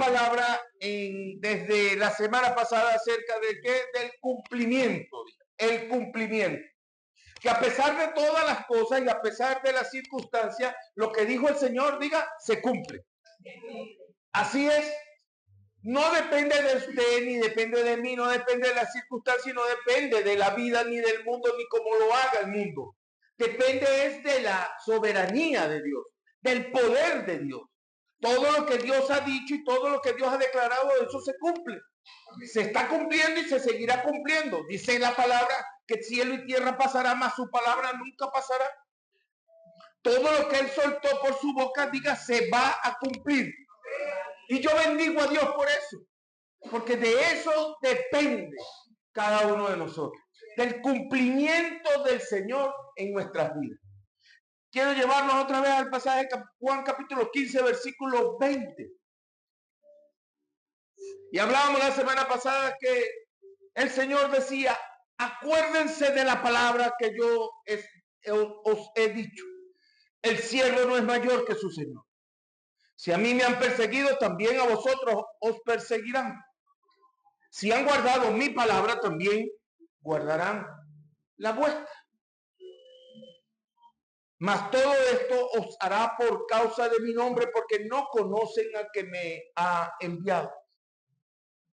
palabra desde la semana pasada acerca de qué, del cumplimiento, el cumplimiento. Que a pesar de todas las cosas y a pesar de las circunstancias, lo que dijo el Señor, diga, se cumple. Así es. No depende de usted, ni depende de mí, no depende de las circunstancias, no depende de la vida, ni del mundo, ni cómo lo haga el mundo. Depende es de la soberanía de Dios, del poder de Dios. Todo lo que Dios ha dicho y todo lo que Dios ha declarado, eso se cumple. Se está cumpliendo y se seguirá cumpliendo. Dice la palabra que cielo y tierra pasará, mas su palabra nunca pasará. Todo lo que él soltó por su boca, diga, se va a cumplir. Y yo bendigo a Dios por eso, porque de eso depende cada uno de nosotros, del cumplimiento del Señor en nuestras vidas. Quiero llevarnos otra vez al pasaje de Juan capítulo 15, versículo 20. Y hablábamos la semana pasada que el Señor decía, acuérdense de la palabra que yo os he dicho. El siervo no es mayor que su Señor. Si a mí me han perseguido, también a vosotros os perseguirán. Si han guardado mi palabra, también guardarán la vuestra. Mas todo esto os hará por causa de mi nombre, porque no conocen al que me ha enviado.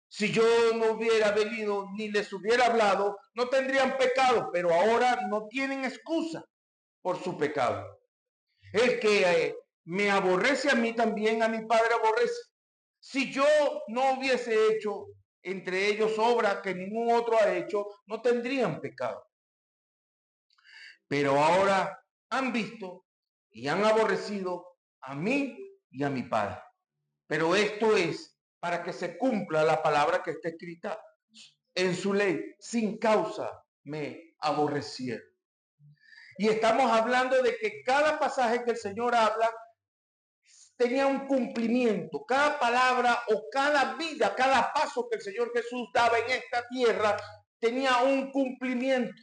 Si yo no hubiera venido ni les hubiera hablado, no tendrían pecado, pero ahora no tienen excusa por su pecado. El que me aborrece a mí, también a mi Padre aborrece. Si yo no hubiese hecho entre ellos obra que ningún otro ha hecho, no tendrían pecado. Pero ahora han visto y han aborrecido a mí y a mi Padre. Pero esto es para que se cumpla la palabra que está escrita en su ley. Sin causa me aborrecieron. Y estamos hablando de que cada pasaje que el Señor habla tenía un cumplimiento. Cada palabra o cada vida, cada paso que el Señor Jesús daba en esta tierra tenía un cumplimiento.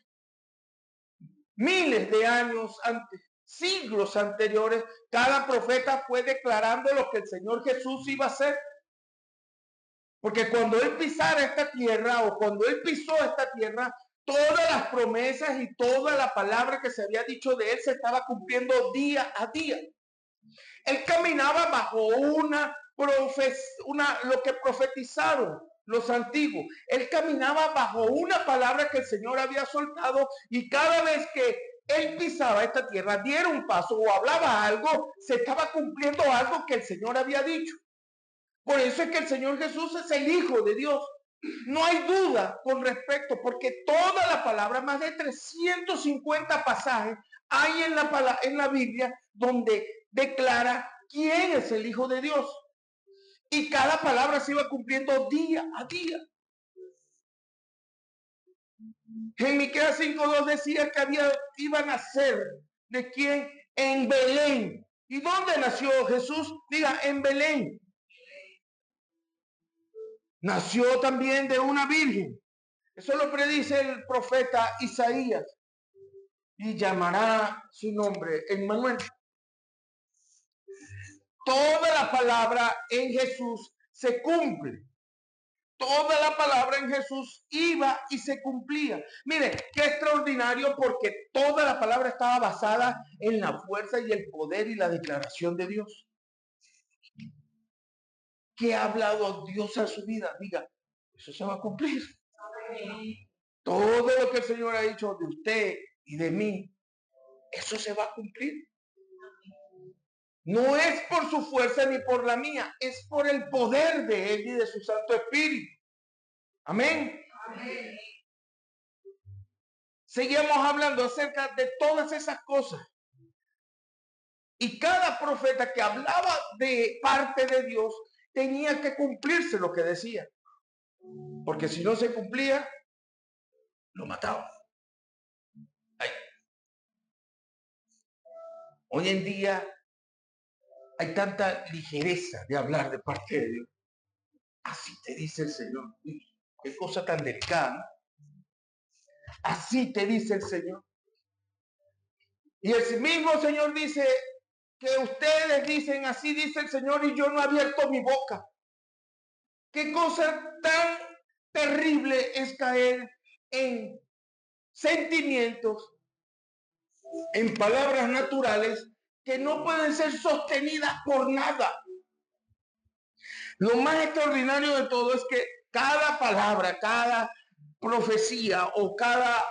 Miles de años antes, siglos anteriores, cada profeta fue declarando lo que el Señor Jesús iba a hacer. Porque cuando Él pisara esta tierra o cuando Él pisó esta tierra, todas las promesas y toda la palabra que se había dicho de Él se estaba cumpliendo día a día. Él caminaba bajo lo que profetizaron los antiguos. Él caminaba bajo una palabra que el Señor había soltado, y cada vez que Él pisaba esta tierra, diera un paso o hablaba algo, se estaba cumpliendo algo que el Señor había dicho. Por eso es que el Señor Jesús es el Hijo de Dios. No hay duda con respecto, porque toda la palabra, más de 350 pasajes hay en la Biblia donde declara quién es el Hijo de Dios. Y cada palabra se iba cumpliendo día a día. En Miqueas 5:2 decía que iba a nacer de quién, en Belén. ¿Y dónde nació Jesús? Diga, en Belén. Nació también de una virgen. Eso lo predice el profeta Isaías. Y llamará su nombre Emmanuel. Toda la palabra en Jesús se cumple. Toda la palabra en Jesús iba y se cumplía. Mire, qué extraordinario, porque toda la palabra estaba basada en la fuerza y el poder y la declaración de Dios. ¿Qué ha hablado Dios a su vida? Diga, eso se va a cumplir. Todo lo que el Señor ha dicho de usted y de mí, eso se va a cumplir. No es por su fuerza ni por la mía, es por el poder de Él y de su Santo Espíritu. Amén. Amén. Seguimos hablando acerca de todas esas cosas. Y cada profeta que hablaba de parte de Dios tenía que cumplirse lo que decía. Porque si no se cumplía, lo mataba. Ay. Hoy en día hay tanta ligereza de hablar de parte de Dios. Así te dice el Señor. Qué cosa tan delicada. Así te dice el Señor. Y el mismo Señor dice que ustedes dicen, así dice el Señor, y yo no he abierto mi boca. Qué cosa tan terrible es caer en sentimientos, en palabras naturales que no pueden ser sostenidas por nada. Lo más extraordinario de todo es que cada palabra, cada profecía o cada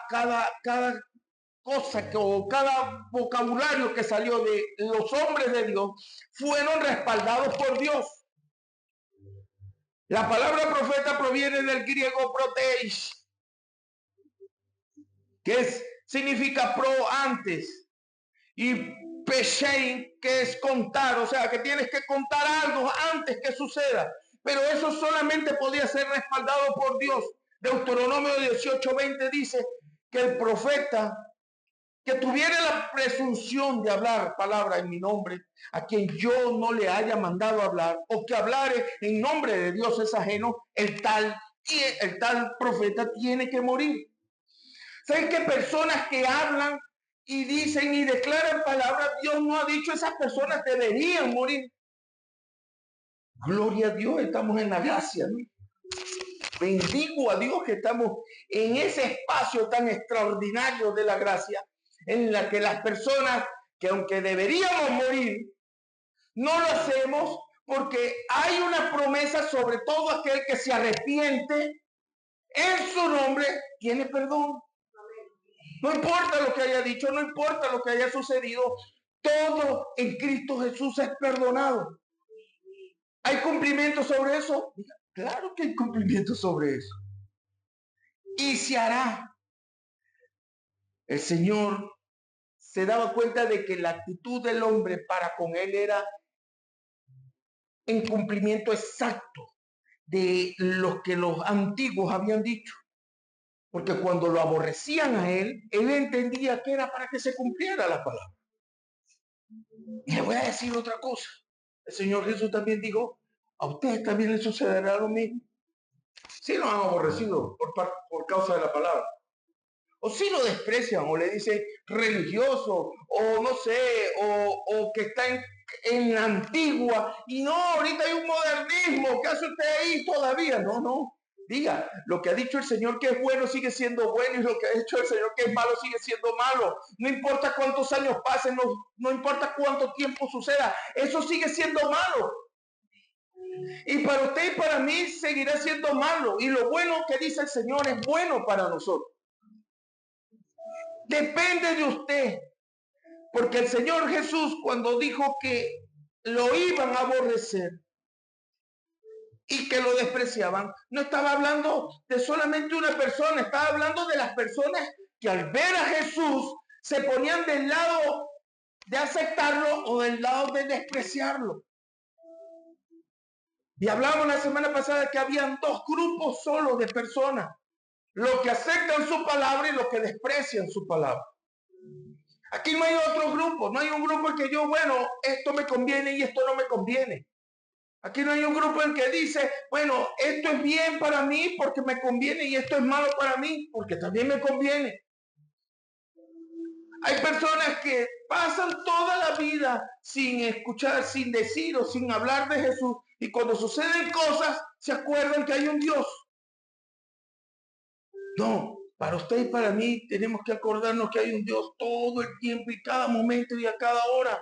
cosa o cada vocabulario que salió de los hombres de Dios fueron respaldados por Dios. La palabra profeta proviene del griego proteis, que significa pro antes, y peshein, que es contar, o sea, que tienes que contar algo antes que suceda. Pero eso solamente podía ser respaldado por Dios. Deuteronomio 18:20 dice que el profeta que tuviera la presunción de hablar palabra en mi nombre, a quien yo no le haya mandado hablar, o que hablare en nombre de Dios es ajeno, el tal profeta tiene que morir. ¿Saben que personas que hablan y dicen y declaran palabras, Dios no ha dicho, esas personas deberían morir? Gloria a Dios, estamos en la gracia, ¿no? Bendigo a Dios que estamos en ese espacio tan extraordinario de la gracia, en la que las personas que aunque deberíamos morir, no lo hacemos porque hay una promesa sobre todo aquel que se arrepiente en su nombre, tiene perdón. No importa lo que haya dicho, no importa lo que haya sucedido, todo en Cristo Jesús es perdonado. ¿Hay cumplimiento sobre eso? Claro que hay cumplimiento sobre eso. Y se hará. El Señor se daba cuenta de que la actitud del hombre para con él era en cumplimiento exacto de lo que los antiguos habían dicho. Porque cuando lo aborrecían a él entendía que era para que se cumpliera la palabra. Y le voy a decir otra cosa. El Señor Jesús también dijo, a ustedes también les sucederá lo mismo. Si lo han aborrecido por causa de la palabra. O si lo desprecian o le dicen religioso o no sé, o que está en la antigua. Y no, ahorita hay un modernismo. ¿Qué hace usted ahí todavía? No. Diga, lo que ha dicho el Señor que es bueno sigue siendo bueno y lo que ha dicho el Señor que es malo sigue siendo malo. No importa cuántos años pasen, no importa cuánto tiempo suceda, eso sigue siendo malo. Y para usted y para mí seguirá siendo malo. Y lo bueno que dice el Señor es bueno para nosotros. Depende de usted. Porque el Señor Jesús cuando dijo que lo iban a aborrecer y que lo despreciaban, no estaba hablando de solamente una persona, estaba hablando de las personas que al ver a Jesús se ponían del lado de aceptarlo o del lado de despreciarlo. Y hablábamos la semana pasada que habían dos grupos solo de personas, los que aceptan su palabra y los que desprecian su palabra. Aquí no hay otro grupo, no hay un grupo en que yo, bueno, esto me conviene y esto no me conviene. Aquí no hay un grupo en que dice, bueno, esto es bien para mí porque me conviene y esto es malo para mí porque también me conviene. Hay personas que pasan toda la vida sin escuchar, sin decir o sin hablar de Jesús y cuando suceden cosas se acuerdan que hay un Dios. No, para usted y para mí tenemos que acordarnos que hay un Dios todo el tiempo y cada momento y a cada hora.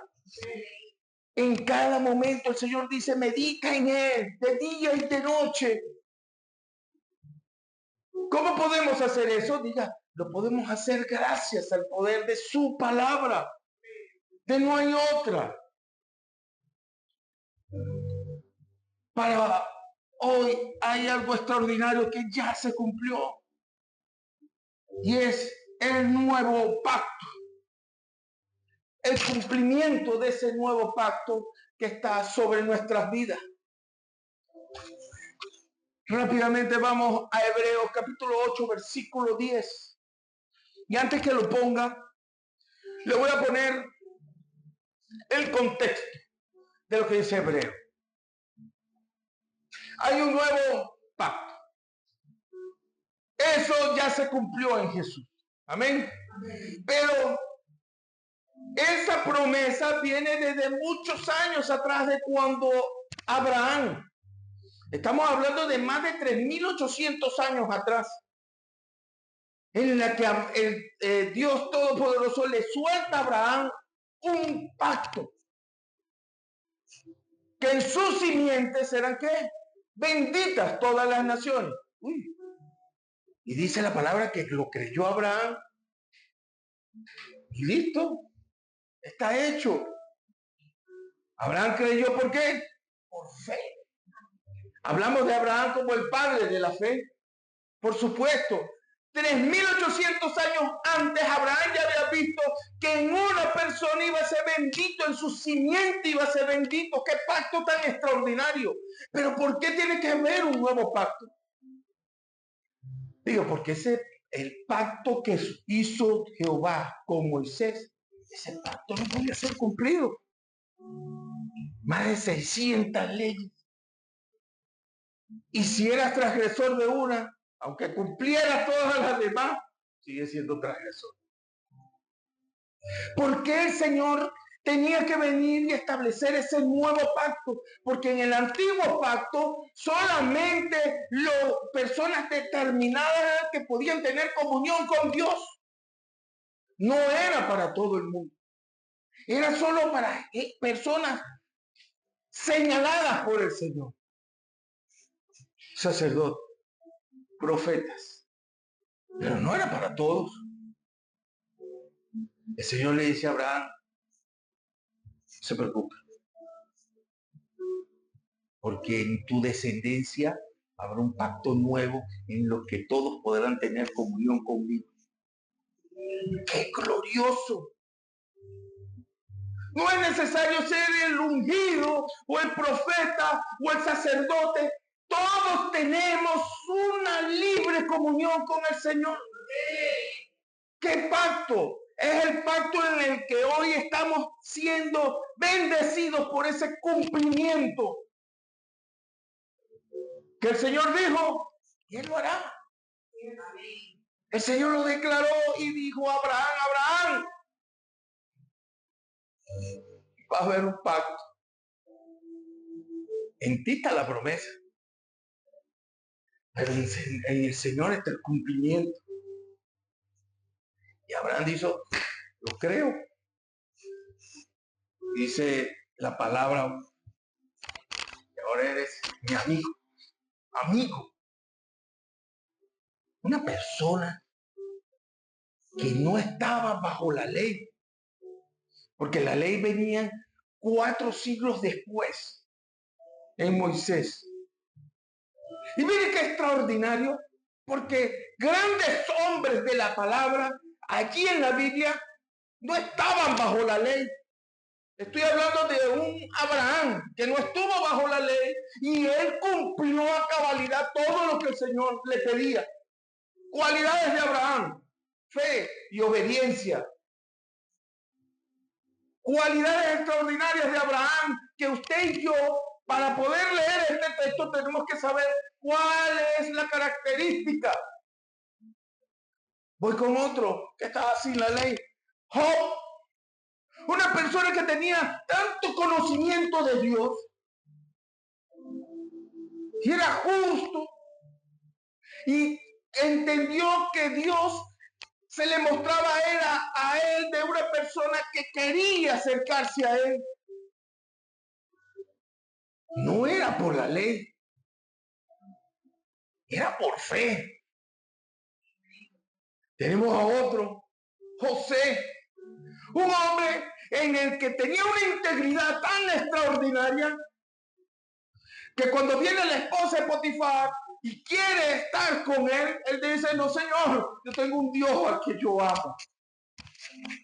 En cada momento el Señor dice, medita en Él, de día y de noche. ¿Cómo podemos hacer eso? Diga, lo podemos hacer gracias al poder de su palabra. De no hay otra. Para hoy hay algo extraordinario que ya se cumplió. Y es el nuevo pacto. El cumplimiento de ese nuevo pacto que está sobre nuestras vidas. Rápidamente vamos a Hebreos capítulo 8, versículo 10. Y antes que lo ponga, le voy a poner el contexto de lo que dice Hebreo. Hay un nuevo pacto. Eso ya se cumplió en Jesús. Amén. Pero esa promesa viene desde muchos años atrás de cuando Abraham Estamos hablando de más de 3.800 años atrás, en la que Dios Todopoderoso le suelta a Abraham un pacto, que en sus simientes serán ¿qué? Benditas todas las naciones. Uy. Y dice la palabra que lo creyó Abraham. Y listo, está hecho. Abraham creyó, ¿por qué? Por fe. Hablamos de Abraham como el padre de la fe. Por supuesto, 3.800 años antes, Abraham ya había visto que en una persona iba a ser bendito, en su simiente iba a ser bendito. ¡Qué pacto tan extraordinario! Pero ¿por qué tiene que haber un nuevo pacto? Digo, porque el pacto que hizo Jehová con Moisés, ese pacto no podía ser cumplido. Más de 600 leyes. Y si eras transgresor de una, aunque cumpliera todas las demás, sigue siendo transgresor. ¿Por qué el Señor tenía que venir y establecer ese nuevo pacto? Porque en el antiguo pacto solamente las personas determinadas que podían tener comunión con Dios. No era para todo el mundo. Era solo para personas señaladas por el Señor. Sacerdotes, profetas. Pero no era para todos. El Señor le dice a Abraham, no se preocupe, porque en tu descendencia habrá un pacto nuevo en lo que todos podrán tener comunión conmigo. ¡Qué glorioso! No es necesario ser el ungido o el profeta o el sacerdote. Todos tenemos una libre comunión con el Señor. ¿Qué pacto? Es el pacto en el que hoy estamos siendo bendecidos por ese cumplimiento que el Señor dijo, y Él lo hará. El Señor lo declaró y dijo a Abraham, Abraham, va a haber un pacto. En ti está la promesa. Pero en el Señor está el cumplimiento. Y Abraham dijo, lo creo. Dice la palabra, que ahora eres mi amigo. Amigo. Una persona que no estaba bajo la ley. Porque la ley venía 4 siglos después en Moisés. Y mire qué extraordinario, porque grandes hombres de la palabra aquí en la Biblia no estaban bajo la ley. Estoy hablando de un Abraham que no estuvo bajo la ley y él cumplió a cabalidad todo lo que el Señor le pedía. Cualidades de Abraham, fe y obediencia. Cualidades extraordinarias de Abraham que usted y yo, para poder leer este texto, tenemos que saber cuál es la característica. Voy con otro que estaba sin la ley. Job, una persona que tenía tanto conocimiento de Dios, y era justo, y entendió que Dios se le mostraba a él de una persona que quería acercarse a él. No era por la ley, era por fe. Tenemos a otro, José, un hombre en el que tenía una integridad tan extraordinaria que cuando viene la esposa de Potifar y quiere estar con él, él dice, no señor, yo tengo un Dios al que yo amo.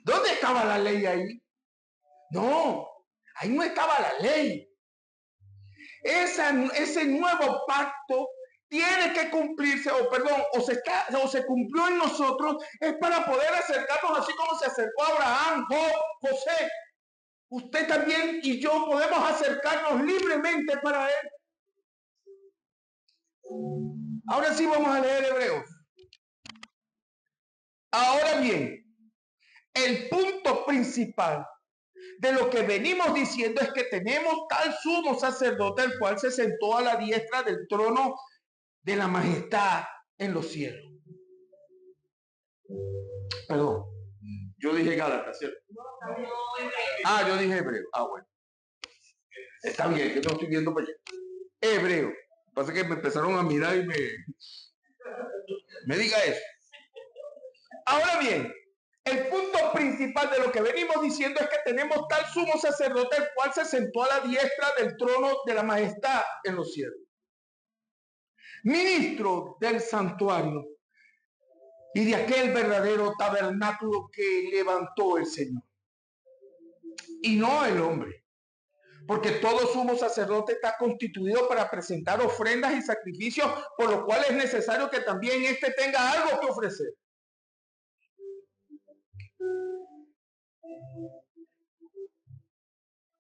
¿Dónde estaba la ley ahí? No, ahí no estaba la ley. Ese nuevo pacto tiene que cumplirse, o se cumplió en nosotros, es para poder acercarnos así como se acercó Abraham, Job, José. Usted también y yo podemos acercarnos libremente para él. Ahora sí vamos a leer Hebreos. Ahora bien, el punto principal de lo que venimos diciendo es que tenemos tal sumo sacerdote, el cual se sentó a la diestra del trono de la majestad en los cielos. Perdón, yo dije Gálatas, ¿cierto? Yo dije hebreo. Bueno. Está bien, que no estoy viendo para allá. Hebreo. Pasa que me empezaron a mirar y me diga eso. Ahora bien, el punto principal de lo que venimos diciendo es que tenemos tal sumo sacerdote, el cual se sentó a la diestra del trono de la majestad en los cielos. Ministro del santuario y de aquel verdadero tabernáculo que levantó el Señor. Y no el hombre. Porque todo sumo sacerdote está constituido para presentar ofrendas y sacrificios, por lo cual es necesario que también éste tenga algo que ofrecer.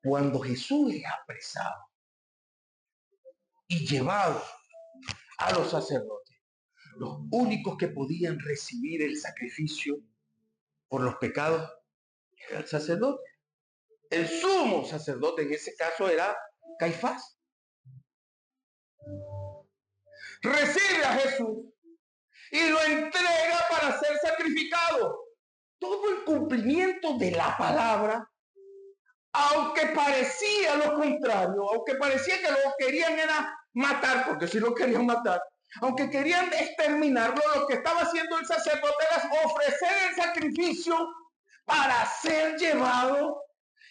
Cuando Jesús es apresado y llevado a los sacerdotes, los únicos que podían recibir el sacrificio por los pecados era el sacerdote. El sumo sacerdote en ese caso era Caifás. Recibe a Jesús y lo entrega para ser sacrificado. Todo el cumplimiento de la palabra, aunque parecía lo contrario, aunque parecía que lo querían era matar, porque sí lo querían matar, aunque querían exterminarlo, lo que estaba haciendo el sacerdote era ofrecer el sacrificio para ser llevado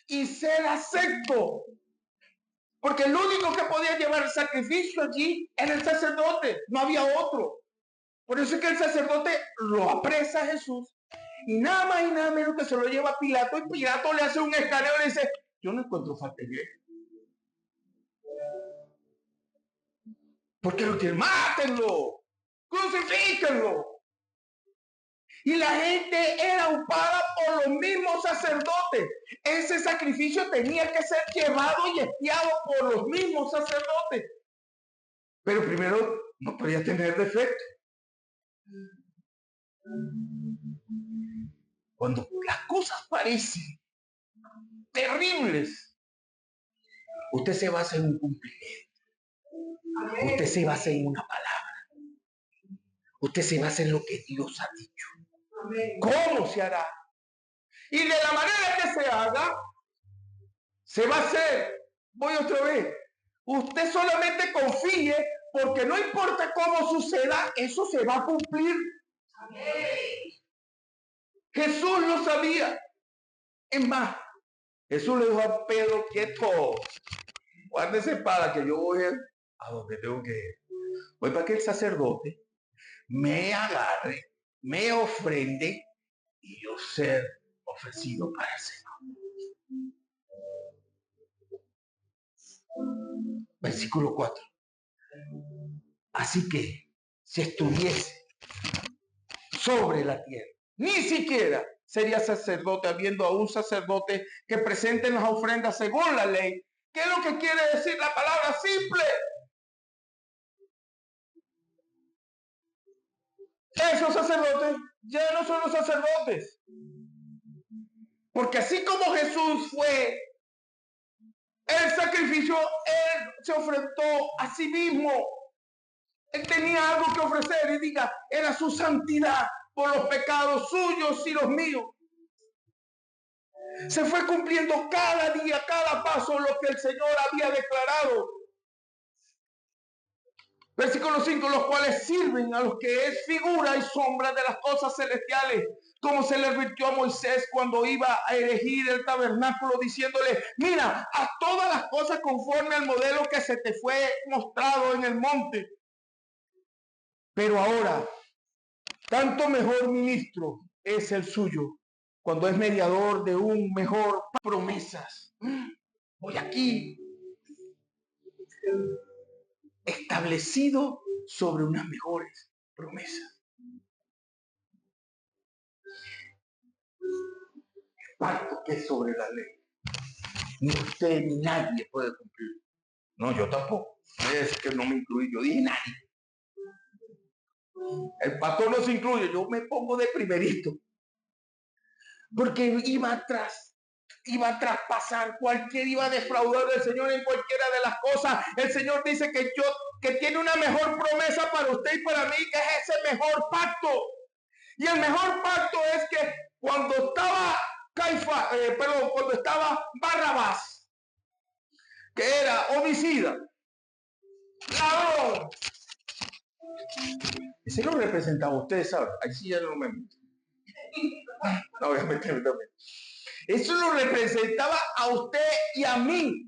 y ser acepto. Porque el único que podía llevar el sacrificio allí era el sacerdote, no había otro. Por eso es que el sacerdote lo apresa a Jesús y nada más y nada menos que se lo lleva a Pilato, y Pilato le hace un escaneo y le dice: yo no encuentro falta en él. ¿Por qué lo quieren? ¡Mátenlo! ¡Crucifíquenlo! Y la gente era ocupada por los mismos sacerdotes. Ese sacrificio tenía que ser llevado y expiado por los mismos sacerdotes. Pero primero no podía tener defecto. Cuando las cosas parecen terribles, usted se basa en un cumplimiento. Usted se basa en una palabra. Usted se basa en lo que Dios ha dicho. ¿Cómo se hará? Y de la manera que se haga, se va a hacer. Voy otra vez. Usted solamente confíe, porque no importa cómo suceda, eso se va a cumplir. Jesús lo sabía. Es más, Jesús le dijo a Pedro: quieto, guárdese para que yo voy a donde tengo que ir. Voy para que el sacerdote me agarre, me ofrende y yo ser ofrecido para el Señor. Versículo 4. Así que si estuviese sobre la tierra, ni siquiera sería sacerdote, habiendo a un sacerdote que presente las ofrendas según la ley. ¿Qué es lo que quiere decir la palabra simple? Esos sacerdotes ya no son los sacerdotes. Porque así como Jesús fue el sacrificio, él se ofrendó a sí mismo. Él tenía algo que ofrecer, y diga, era su santidad por los pecados suyos y los míos. Se fue cumpliendo cada día, cada paso, lo que el Señor había declarado. Versículo 5, los cuales sirven a los que es figura y sombra de las cosas celestiales, como se le advirtió a Moisés cuando iba a erigir el tabernáculo, diciéndole: mira, haz todas las cosas conforme al modelo que se te fue mostrado en el monte. Pero ahora, tanto mejor ministro es el suyo, cuando es mediador de un mejor promesas. Hoy aquí, establecido sobre unas mejores promesas. El pacto que es sobre la ley, ni usted ni nadie puede cumplir. No, yo tampoco. Es que no me incluí, yo dije nadie. El pacto no se incluye, yo me pongo de primerito. Porque iba atrás iba a traspasar, cualquiera iba a defraudar del Señor en cualquiera de las cosas. El Señor dice que tiene una mejor promesa para usted y para mí, que es ese mejor pacto. Y el mejor pacto es que cuando estaba cuando estaba Barrabás, que era homicida, ladrón, ese lo representaba, ustedes saben, ahí sí ya no me meto. No voy a meterme también. Eso lo representaba a usted y a mí.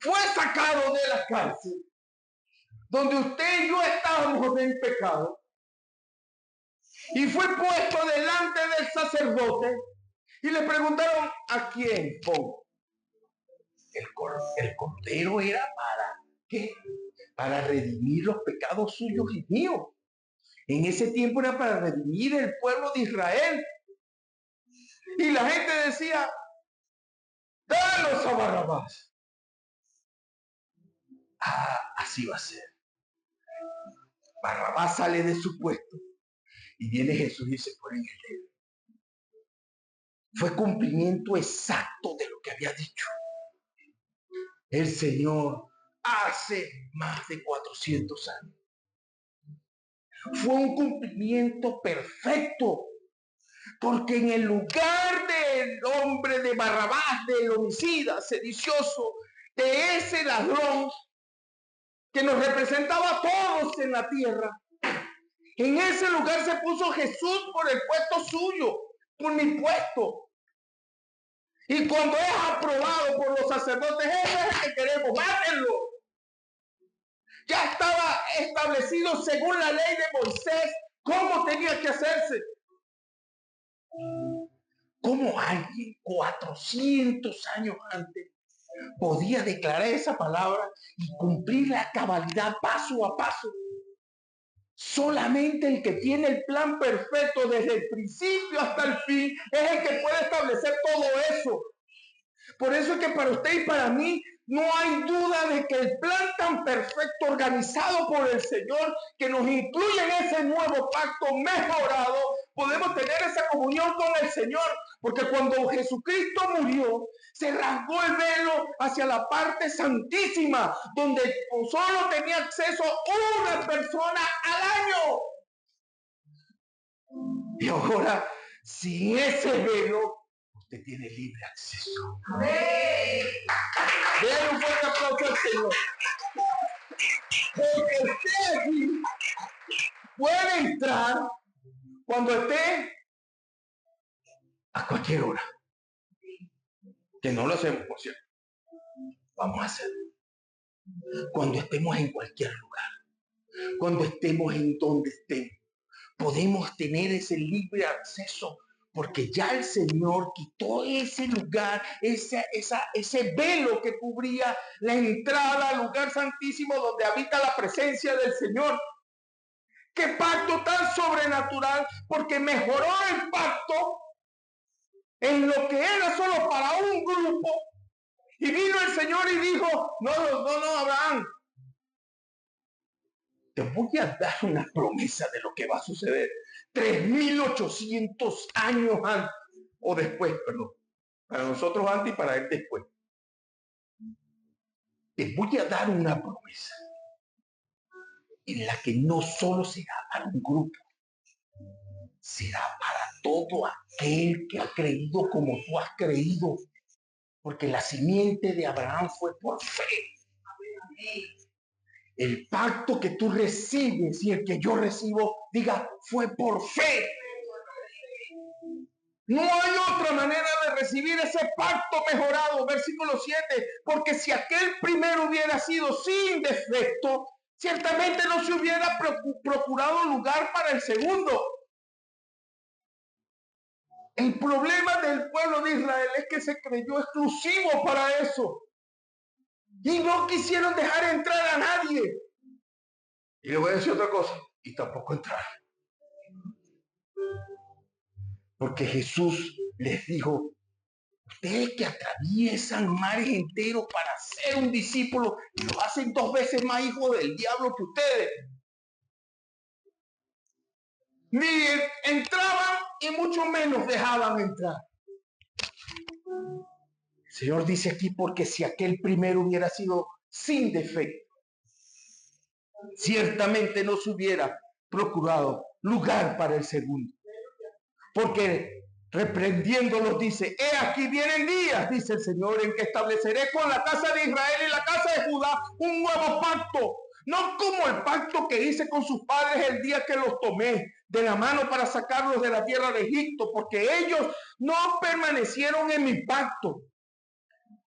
Fue sacado de la cárcel, donde usted y yo estábamos en pecado, y fue puesto delante del sacerdote, y le preguntaron: ¿a quién pongo? El cordero era ¿para qué? Para redimir los pecados suyos y míos. En ese tiempo era para redimir el pueblo de Israel. Y la gente decía: danos a Barrabás. Así va a ser. Barrabás sale de su puesto y viene Jesús y se pone en el dedo. Fue cumplimiento exacto de lo que había dicho el Señor hace más de 400 años. Fue un cumplimiento perfecto, porque en el lugar del hombre de Barrabás, del homicida sedicioso, de ese ladrón que nos representaba a todos en la tierra, en ese lugar se puso Jesús por el puesto suyo, por mi puesto. Y cuando es aprobado por los sacerdotes, ese es el que queremos, mátenlo. Ya estaba establecido según la ley de Moisés cómo tenía que hacerse. ¿Cómo alguien 400 años antes podía declarar esa palabra y cumplir la cabalidad paso a paso? Solamente el que tiene el plan perfecto desde el principio hasta el fin es el que puede establecer todo eso. Por eso es que para usted y para mí no hay duda de que el plan tan perfecto organizado por el Señor, que nos incluye en ese nuevo pacto mejorado, podemos tener esa comunión con el Señor. Porque cuando Jesucristo murió, se rasgó el velo hacia la parte santísima, donde solo tenía acceso una persona al año. Y ahora, sin ese velo, usted tiene libre acceso. Den un fuerte aplauso al Señor. Porque usted aquí puede entrar cuando esté a cualquier hora. Que no lo hacemos, por cierto. Vamos a hacerlo. Cuando estemos en cualquier lugar. Cuando estemos en donde estemos. Podemos tener ese libre acceso. Porque ya el Señor quitó ese lugar, ese velo que cubría la entrada al lugar santísimo donde habita la presencia del Señor. ¡Qué pacto tan sobrenatural! Porque mejoró el pacto en lo que era solo para un grupo. Y vino el Señor y dijo: no, Abraham, te voy a dar una promesa de lo que va a suceder 3.800 años antes, o después, perdón. Para nosotros antes y para él después. Te voy a dar una promesa en la que no solo será para un grupo, será para todo aquel que ha creído como tú has creído. Porque la simiente de Abraham fue por fe. El pacto que tú recibes y el que yo recibo, diga, fue por fe. No hay otra manera de recibir ese pacto mejorado. Versículo 7. Porque si aquel primero hubiera sido sin defecto, ciertamente no se hubiera procurado lugar para el segundo. El problema del pueblo de Israel es que se creyó exclusivo para eso. Y no quisieron dejar entrar a nadie. Y le voy a decir otra cosa. Y tampoco entrar. Porque Jesús les dijo: ustedes que atraviesan mares enteros para ser un discípulo, y lo hacen 2 veces más hijos del diablo que ustedes. Ni entraban y mucho menos dejaban entrar. El Señor dice aquí, porque si aquel primero hubiera sido sin defecto, ciertamente no se hubiera procurado lugar para el segundo. Porque reprendiéndolos dice, he aquí vienen días, dice el Señor, en que estableceré con la casa de Israel y la casa de Judá un nuevo pacto, no como el pacto que hice con sus padres el día que los tomé de la mano para sacarlos de la tierra de Egipto, porque ellos no permanecieron en mi pacto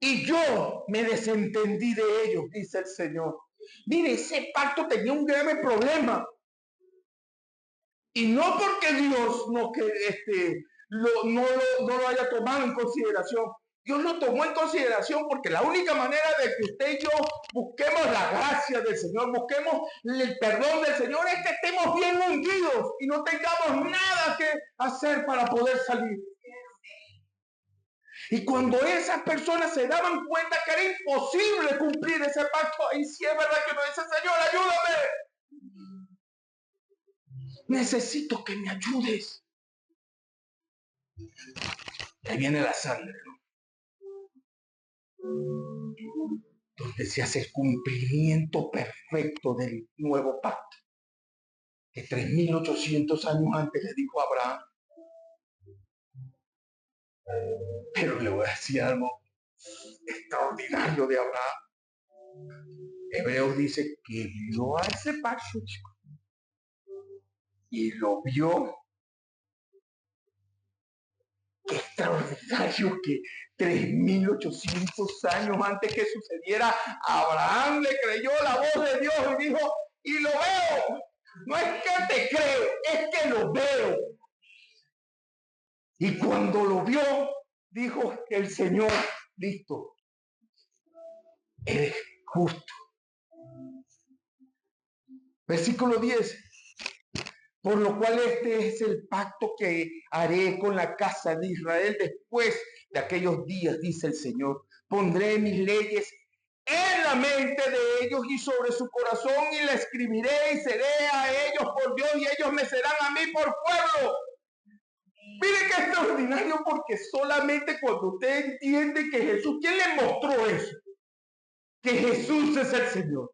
y yo me desentendí de ellos, dice el Señor. Mire, ese pacto tenía un grave problema. Y no porque Dios no lo haya tomado en consideración. Dios lo tomó en consideración porque la única manera de que usted y yo busquemos la gracia del Señor, busquemos el perdón del Señor, es que estemos bien hundidos y no tengamos nada que hacer para poder salir. Y cuando esas personas se daban cuenta que era imposible cumplir ese pacto, ahí sí es verdad que uno dice, Señor, ayúdame. Necesito que me ayudes. Ahí viene la sangre, ¿no? Donde se hace el cumplimiento perfecto del nuevo pacto, que 3.800 años antes le dijo a Abraham. Pero le voy a decir algo extraordinario de Abraham. Hebreos dice que vio a ese pacto, chico, y lo vio. Qué extraordinario que 3.800 años antes que sucediera, Abraham le creyó la voz de Dios y dijo, y lo veo. No es que te creo, es que lo veo. Y cuando lo vio, dijo el Señor, listo, eres justo. Versículo 10. Por lo cual este es el pacto que haré con la casa de Israel después de aquellos días, dice el Señor. Pondré mis leyes en la mente de ellos y sobre su corazón y la escribiré y seré a ellos por Dios y ellos me serán a mí por pueblo. Mire qué extraordinario, porque solamente cuando usted entiende que Jesús, ¿quién le mostró eso? Que Jesús es el Señor.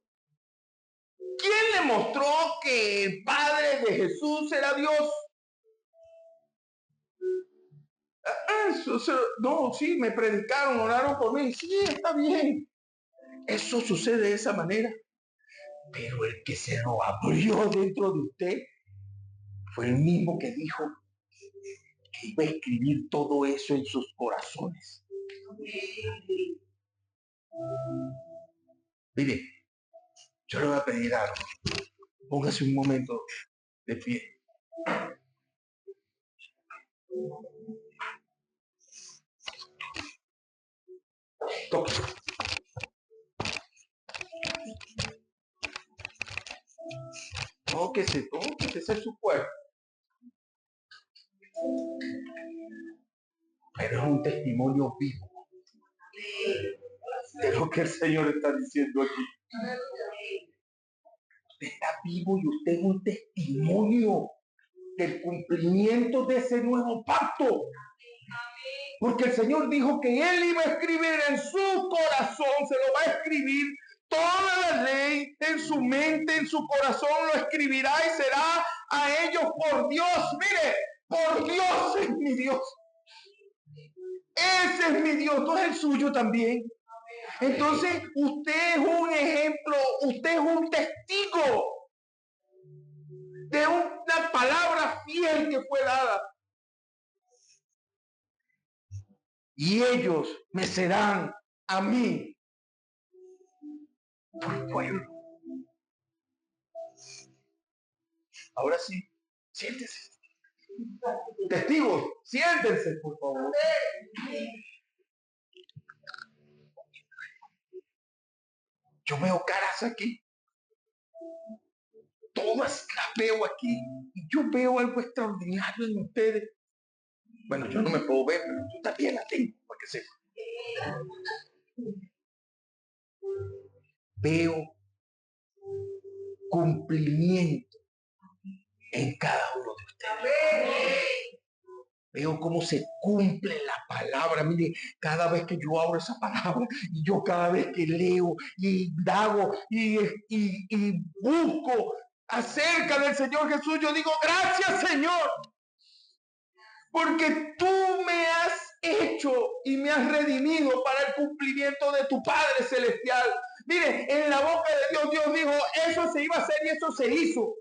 ¿Quién le mostró que el Padre de Jesús era Dios? No, sí, me predicaron, oraron por mí. Sí, está bien. Eso sucede de esa manera. Pero el que se lo abrió dentro de usted fue el mismo que dijo que iba a escribir todo eso en sus corazones. Mire, yo le voy a pedir algo. Póngase un momento de pie. Toque. Tóquese, ese es su cuerpo. Pero es un testimonio vivo de lo que el Señor está diciendo aquí. Usted está vivo y usted es un testimonio del cumplimiento de ese nuevo pacto. Porque el Señor dijo que Él iba a escribir en su corazón, se lo va a escribir toda la ley en su mente, en su corazón, lo escribirá y será a ellos por Dios. Mire, por Dios es mi Dios. Ese es mi Dios, no es el suyo también. Entonces, usted es un ejemplo, usted es un testigo de una palabra fiel que fue dada. Y ellos me serán a mí por pueblo. Ahora sí, siéntese. Testigos, siéntense, por favor. Yo veo caras aquí. Todas las veo aquí. Y yo veo algo extraordinario en ustedes. Bueno, yo no me puedo ver, pero yo también la tengo, para que sepa. Veo cumplimiento en cada uno de ustedes. veo cómo se cumple la palabra. Mire, cada vez que yo abro esa palabra y yo cada vez que leo y indago y busco acerca del Señor Jesús, yo digo, gracias Señor, porque tú me has hecho y me has redimido para el cumplimiento de tu Padre Celestial. Mire, en la boca de Dios, Dios dijo, eso se iba a hacer y eso se hizo.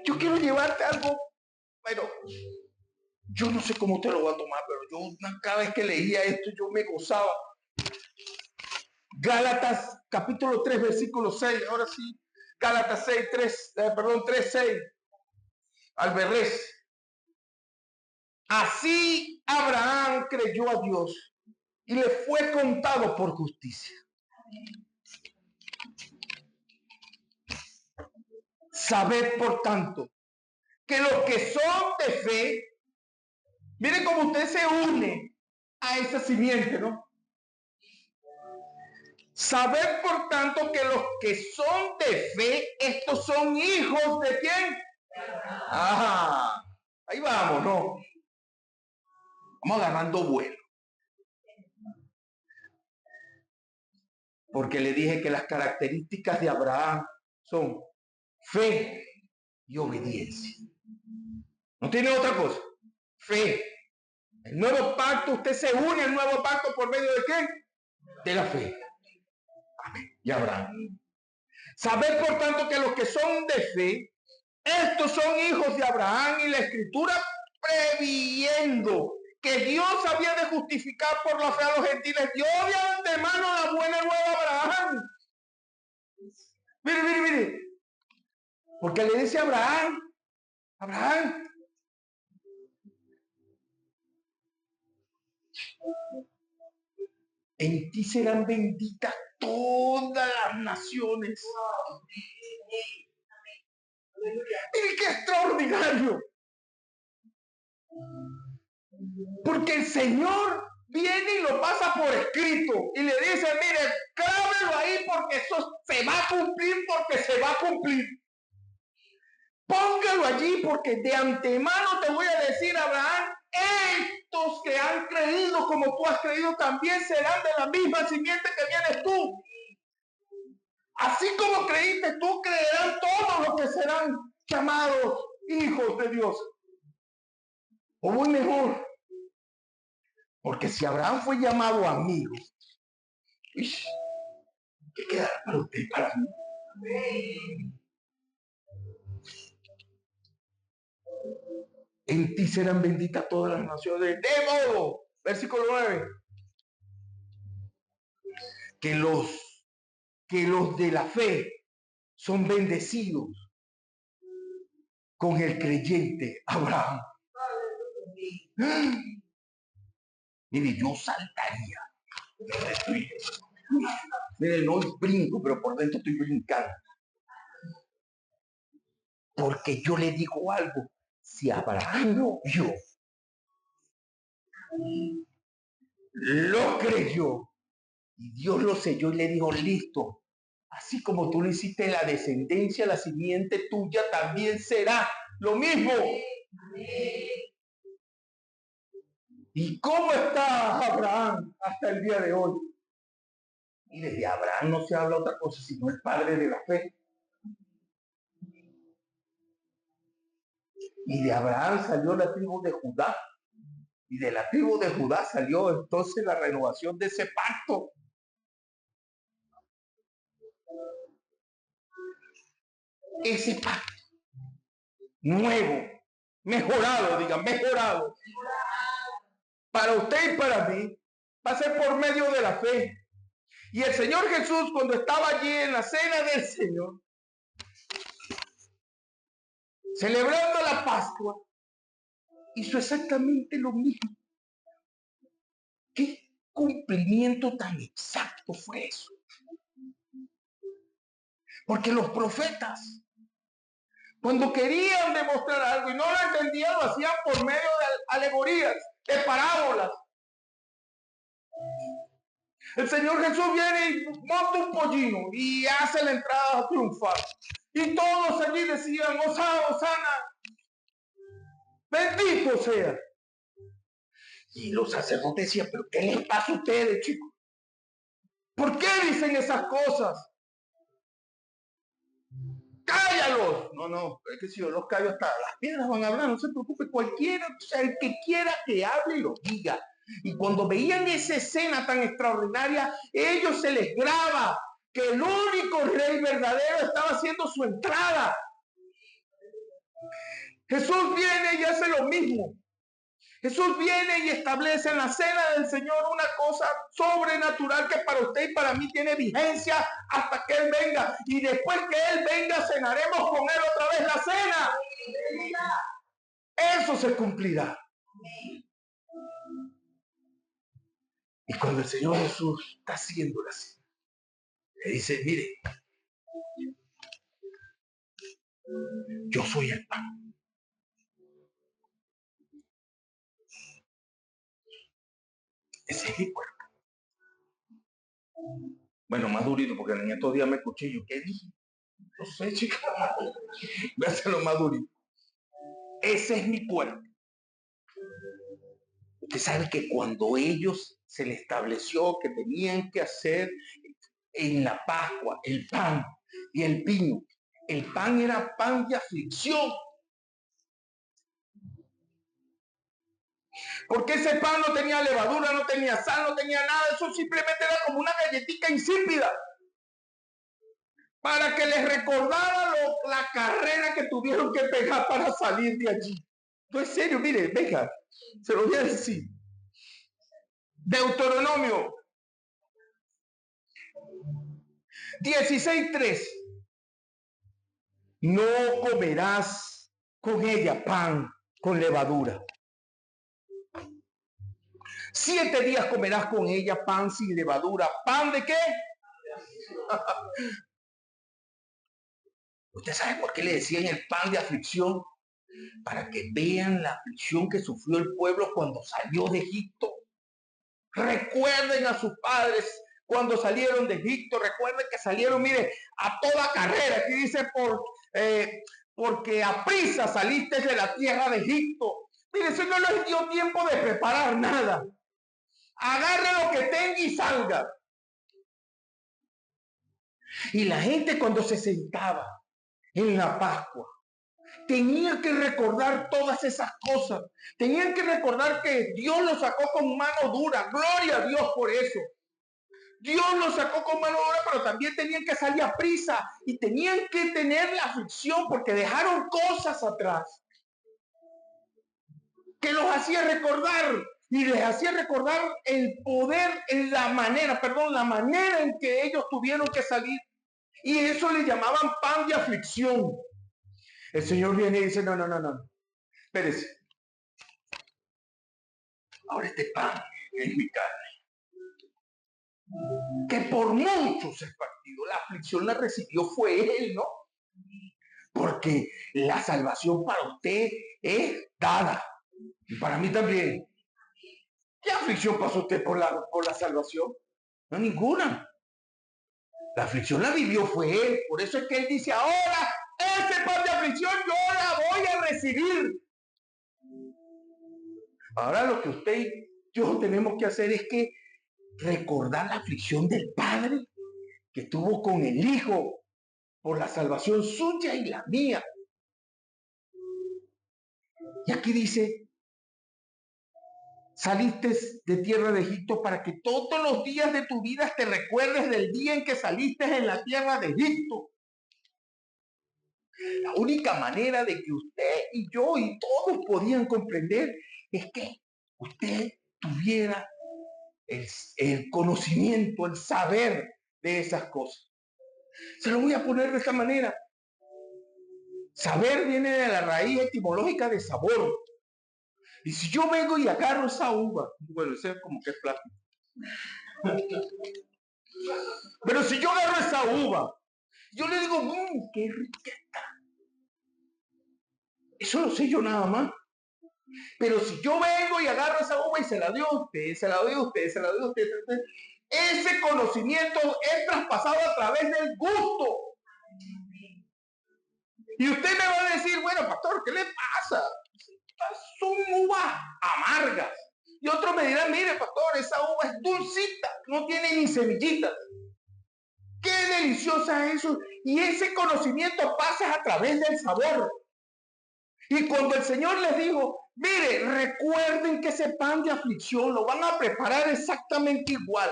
Yo quiero llevarte algo, bueno, yo no sé cómo te lo voy a tomar, pero yo cada vez que leía esto, yo me gozaba. Gálatas capítulo 3, versículo 6, ahora sí, Gálatas 3, 6, al revés. Así Abraham creyó a Dios y le fue contado por justicia. Sabed, por tanto, que los que son de fe, miren cómo usted se une a esa simiente, ¿no? Sabed, por tanto, que los que son de fe, estos son hijos de ¿quién? Ajá, ahí vamos, ¿no? Vamos agarrando vuelo. Porque le dije que las características de Abraham son fe y obediencia. No tiene otra cosa. Fe. El nuevo pacto, usted se une al nuevo pacto por medio de ¿qué? De la fe. Amén. Y Abraham. Sabed, por tanto, que los que son de fe, estos son hijos de Abraham, y la Escritura, previendo que Dios había de justificar por la fe a los gentiles, dio de antemano la buena nueva a Abraham. Mire. Porque le dice a Abraham, en ti serán benditas todas las naciones. Mire qué extraordinario. Porque el Señor viene y lo pasa por escrito y le dice, mire, clámelo ahí porque eso se va a cumplir, porque se va a cumplir. Póngalo allí porque de antemano te voy a decir, Abraham, estos que han creído como tú has creído también serán de la misma simiente que vienes tú. Así como creíste tú, creerán todos los que serán llamados hijos de Dios. O muy mejor, porque si Abraham fue llamado amigo, ¿qué quedará para usted y para mí? En ti serán benditas todas las naciones. De modo, versículo 9, que los de la fe son bendecidos con el creyente Abraham. Mire, yo saltaría. Mire, no brinco, pero por dentro estoy brincando. Porque yo le digo algo. Si Abraham lo vio, lo creyó, y Dios lo selló y le dijo, listo, así como tú lo hiciste, la descendencia, la simiente tuya también será lo mismo. ¿Y cómo está Abraham hasta el día de hoy? Y desde Abraham no se habla otra cosa sino el padre de la fe. Y de Abraham salió la tribu de Judá. Y de la tribu de Judá salió entonces la renovación de ese pacto. Ese pacto nuevo, mejorado, digan, mejorado. Para usted y para mí, va a ser por medio de la fe. Y el Señor Jesús, cuando estaba allí en la cena del Señor, celebrando la Pascua, hizo exactamente lo mismo. ¿Qué cumplimiento tan exacto fue eso? Porque los profetas, cuando querían demostrar algo y no lo entendían, lo hacían por medio de alegorías, de parábolas. El Señor Jesús viene y monta un pollino y hace la entrada triunfal. Y todos allí decían, Hosana, Hosana. Bendito sea. Y los sacerdotes decían, pero ¿qué les pasa a ustedes, chicos? ¿Por qué dicen esas cosas? ¡Cállalos! No, es que si yo los callo hasta las piedras van a hablar, no se preocupe, cualquiera, o sea, el que quiera que hable, lo diga. Y cuando veían esa escena tan extraordinaria, ellos se les graba que el único rey verdadero estaba haciendo su entrada. Jesús viene y hace lo mismo. Jesús viene y establece en la cena del Señor una cosa sobrenatural que para usted y para mí tiene vigencia hasta que Él venga. Y después que Él venga, cenaremos con Él otra vez la cena. Eso se cumplirá. Y cuando el Señor Jesús está haciendo la cena, le dice, mire, yo soy el pan. Ese es mi cuerpo. Bueno, más durito, porque en estos días me escuché yo, ¿qué dije? No sé, chicos. Voy a hacerlo más durito. Ese es mi cuerpo. Usted sabe que cuando ellos se les estableció que tenían que hacer en la Pascua el pan y el vino, el pan era pan de aflicción. Porque ese pan no tenía levadura, no tenía sal, no tenía nada. Eso simplemente era como una galletita insípida. Para que les recordara la carrera que tuvieron que pegar para salir de allí. No, en serio, mire, venga, se lo voy a decir. Deuteronomio 16:3. No comerás con ella pan con levadura. 7 días comerás con ella pan sin levadura. ¿Pan de qué? ¿Usted sabe por qué le decían el pan de aflicción? Para que vean la aflicción que sufrió el pueblo cuando salió de Egipto. Recuerden a sus padres cuando salieron de Egipto. Recuerden que salieron, mire, a toda carrera. Aquí dice, porque a prisa saliste de la tierra de Egipto. Mire, eso no les dio tiempo de preparar nada. Agarre lo que tenga y salga. Y la gente cuando se sentaba en la Pascua, tenían que recordar todas esas cosas. Tenían que recordar que Dios los sacó con mano dura. Gloria a Dios por eso. Dios los sacó con mano dura, pero también tenían que salir a prisa y tenían que tener la aflicción porque dejaron cosas atrás que los hacía recordar y les hacía recordar el poder, la manera en que ellos tuvieron que salir. Y eso le llamaban pan de aflicción. El Señor viene y dice, no, espérese. Ahora este pan es mi carne, que por muchos es partido. La aflicción la recibió fue Él, ¿no? Porque la salvación para usted es dada. Y para mí también. ¿Qué aflicción pasó usted por la salvación? No, ninguna. La aflicción la vivió fue Él. Por eso es que Él dice, ahora ese pan de aflicción yo la voy a recibir. Ahora lo que usted y yo tenemos que hacer es que recordar la aflicción del Padre que tuvo con el Hijo por la salvación suya y la mía. Y aquí dice, saliste de tierra de Egipto para que todos los días de tu vida te recuerdes del día en que saliste en la tierra de Egipto. La única manera de que usted y yo y todos podían comprender es que usted tuviera el conocimiento, el saber de esas cosas. Se lo voy a poner de esta manera. Saber viene de la raíz etimológica de sabor. Y si yo vengo y agarro esa uva, bueno, ese es como que es plástico. Pero si yo agarro esa uva, yo le digo, qué rica está. Eso lo sé yo nada más. Pero si yo vengo y agarro esa uva y se la doy a usted, se la doy a usted, se la doy a usted, ese conocimiento es traspasado a través del gusto. Y usted me va a decir, bueno, pastor, ¿qué le pasa? son uvas amargas. Y otros me dirán, mire, pastor, esa uva es dulcita, no tiene ni semillitas. Qué deliciosa es eso. Y ese conocimiento pasa a través del sabor. Y cuando el Señor les dijo, mire, recuerden que ese pan de aflicción lo van a preparar exactamente igual.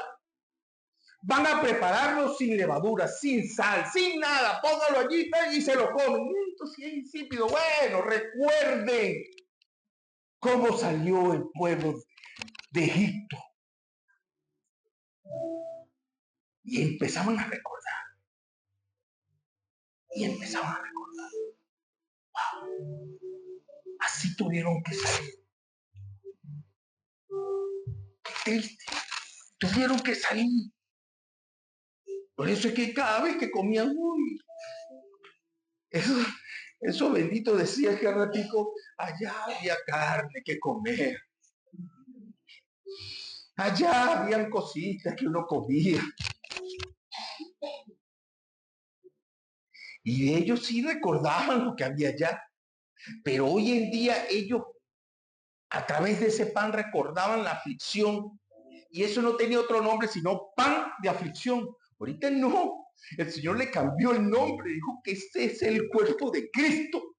Van a prepararlo sin levadura, sin sal, sin nada. Póngalo allí y se lo comen. Entonces es insípido. Bueno, recuerden cómo salió el pueblo de Egipto. Y empezaban a recordar. Wow. Así tuvieron que salir. Qué triste. Tuvieron que salir. Por eso es que cada vez que comían, uy, eso bendito decía que ratico, allá había carne que comer. Allá habían cositas que uno comía. Y ellos sí recordaban lo que había allá. Pero hoy en día ellos, a través de ese pan, recordaban la aflicción. Y eso no tenía otro nombre sino pan de aflicción. Ahorita no. El Señor le cambió el nombre. Dijo que este es el cuerpo de Cristo,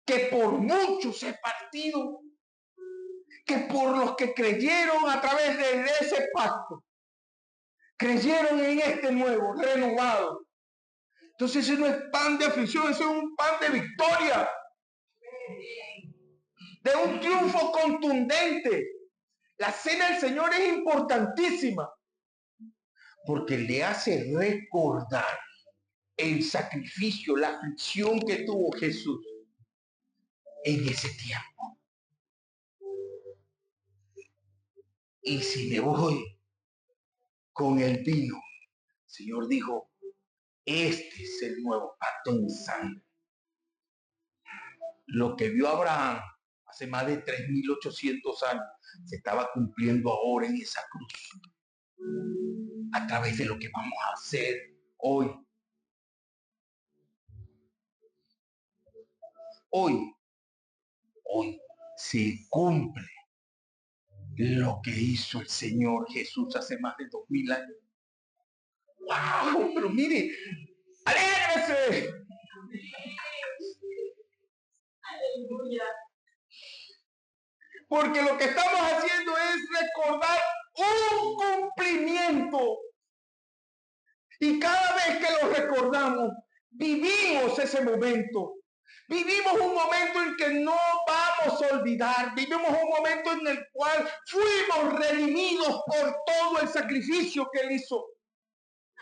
que por muchos es partido, que por los que creyeron a través de ese pacto, creyeron en este nuevo, renovado. Entonces ese no es pan de aflicción, ese es un pan de victoria, de un triunfo contundente. La cena del Señor es importantísima porque le hace recordar el sacrificio, la aflicción que tuvo Jesús en ese tiempo. Y si me voy con el vino, el Señor dijo, este es el nuevo pacto en sangre. Lo que vio Abraham hace más de 3.800 años se estaba cumpliendo ahora en esa cruz, a través de lo que vamos a hacer hoy. Hoy se cumple lo que hizo el Señor Jesús hace más de 2000 años. ¡Wow! Pero mire, ¡alégrese! Porque lo que estamos haciendo es recordar un cumplimiento. Y cada vez que lo recordamos, vivimos ese momento. Vivimos un momento en que no vamos a olvidar. Vivimos un momento en el cual fuimos redimidos por todo el sacrificio que Él hizo.